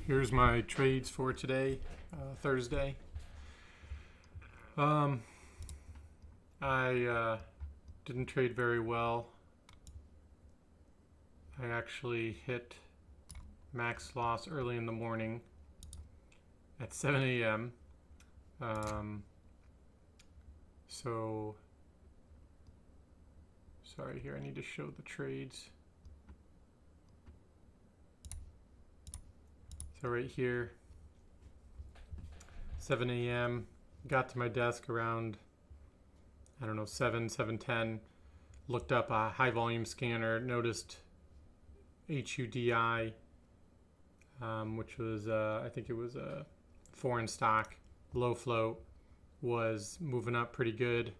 Here's my trades for today, Thursday. Um, I didn't trade very well. I actually hit max loss early in the morning at 7 a.m. Um, so, sorry here, I need to show the trades. So right here, 7 a.m. Got to my desk around, I don't know, 7:10. Looked up a high volume scanner, noticed HUDI, which was, I think it was a foreign stock, low float, was moving up pretty good.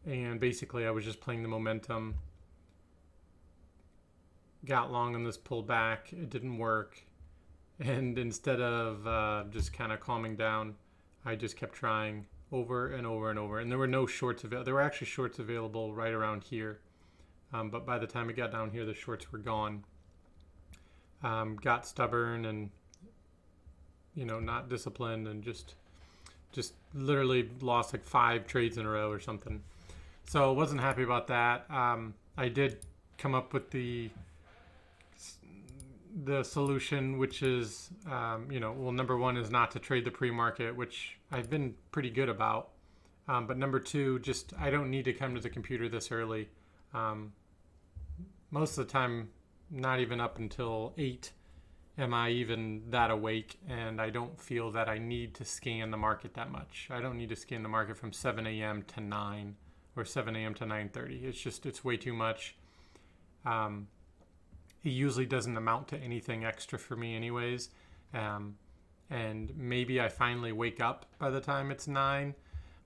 And basically, I was just playing the momentum. Got long on this pullback. It didn't work. And instead of just kind of calming down, I just kept trying over and over and over. And there were no shorts available. There were actually shorts available right around here. But by the time it got down here, the shorts were gone. Got stubborn and, not disciplined, and just literally lost like 5 trades in a row or something. So I wasn't happy about that. I did come up with the solution, which is, number one is not to trade the pre-market, which I've been pretty good about. But number two, just I don't need to come to the computer this early. Most of the time, not even up until 8 am I even that awake, and I don't feel that I need to scan the market that much. I don't need to scan the market from 7 a.m. to 9 or 7 a.m. to 9:30. It's way too much. It usually doesn't amount to anything extra for me anyways. And maybe I finally wake up by the time it's 9,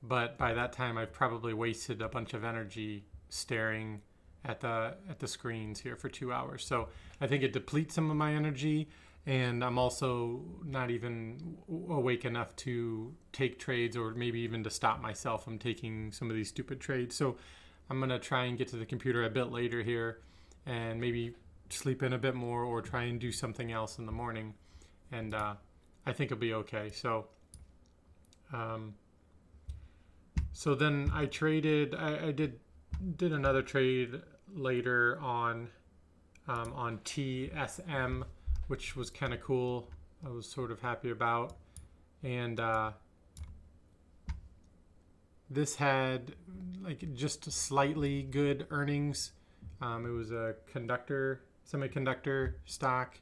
but by that time I've probably wasted a bunch of energy staring at the screens here for 2 hours. So I think it depletes some of my energy, and I'm also not even awake enough to take trades, or maybe even to stop myself from taking some of these stupid trades. So I'm going to try and get to the computer a bit later here and maybe sleep in a bit more or try and do something else in the morning. And I think it'll be okay. So then I traded, I did another trade later on TSM, which was kind of cool. I was sort of happy about. And this had like just slightly good earnings. It was a semiconductor stock.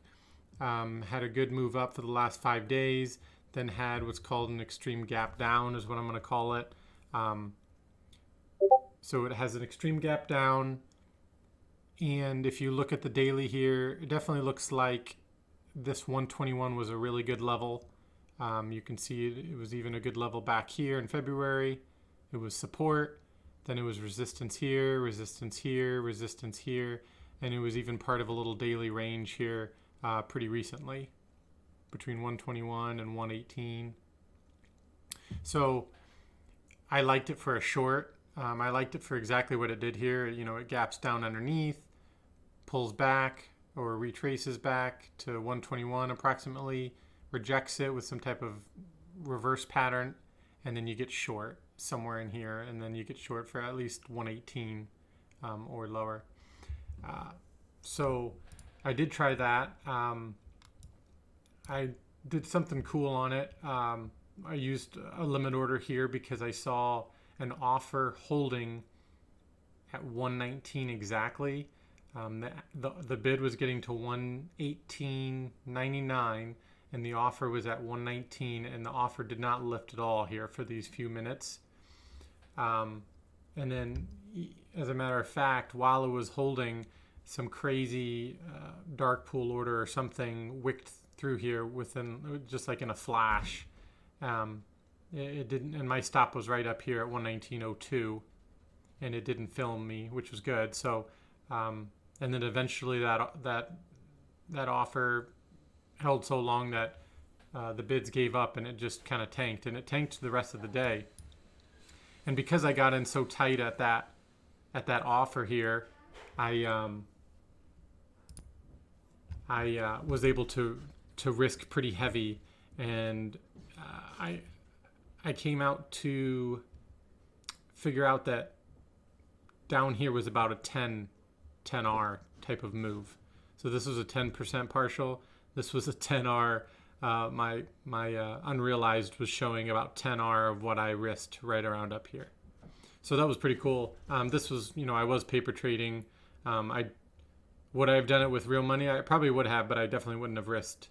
Had a good move up for the last 5 days, then had what's called an extreme gap down, is what I'm going to call it. So it has an extreme gap down, and if you look at the daily here, it definitely looks like this 121 was a really good level. You can see it was even a good level back here in February. It was support, then it was resistance here, resistance here, resistance here, and it was even part of a little daily range here pretty recently, between 121 and 118. So I liked it for a short. I liked it for exactly what it did here. It gaps down underneath, pulls back or retraces back to 121 approximately, rejects it with some type of reverse pattern, and then you get short somewhere in here, and then you get short for at least 118 or lower. So I did try that. I did something cool on it. I used a limit order here because I saw an offer holding at 119 exactly. The bid was getting to 118.99, and the offer was at 119, and the offer did not lift at all here for these few minutes. And then, as a matter of fact, while it was holding, some crazy dark pool order or something wicked through here within, just like in a flash. It didn't, and my stop was right up here at 119.02, and it didn't film me, which was good. So, and then eventually that offer held so long that the bids gave up, and it just kind of tanked, and it tanked the rest of the day. And because I got in so tight at that offer here, I I was able to risk pretty heavy, and I came out to figure out that down here was about a 10R type of move. So this was a 10% partial. This was a 10R. My unrealized was showing about 10R of what I risked right around up here. So that was pretty cool. This was, I was paper trading. Would I have done it with real money? I probably would have, but I definitely wouldn't have risked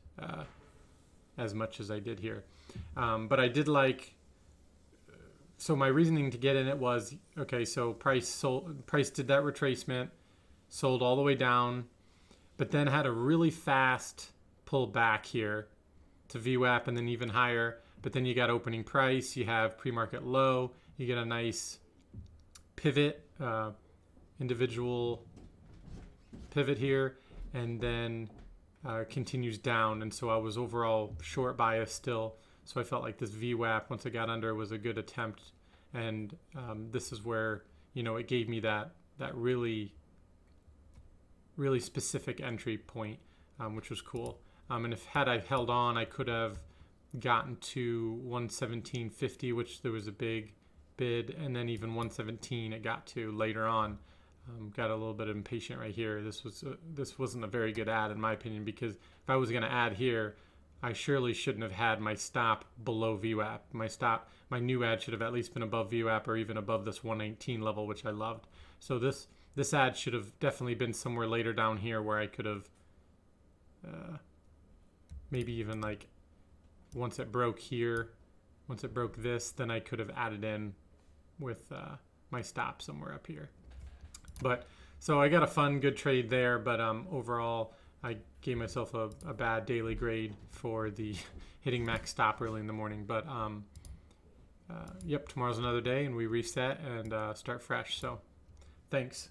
as much as I did here. But I did like. So my reasoning to get in it was, okay, so price did that retracement, sold all the way down, but then had a really fast pull back here to VWAP and then even higher. But then you got opening price, you have pre-market low, you get a nice pivot, individual pivot here, and then continues down. And so I was overall short bias still. So I felt like this VWAP, once I got under, was a good attempt. And this is where, it gave me that really, really specific entry point, which was cool. And had I held on, I could have gotten to 117.50, which there was a big bid, and then even 117 it got to later on. Got a little bit impatient right here. This wasn't a very good ad in my opinion, because if I was going to add here, I surely shouldn't have had my stop below VWAP. My new ad should have at least been above VWAP or even above this 119 level, which I loved. So this ad should have definitely been somewhere later down here where I could have maybe even like once it broke here, once it broke this, then I could have added in with my stop somewhere up here. But so I got a fun, good trade there, but overall I gave myself a bad daily grade for the hitting max stop early in the morning. But yep, tomorrow's another day and we reset and start fresh. So thanks.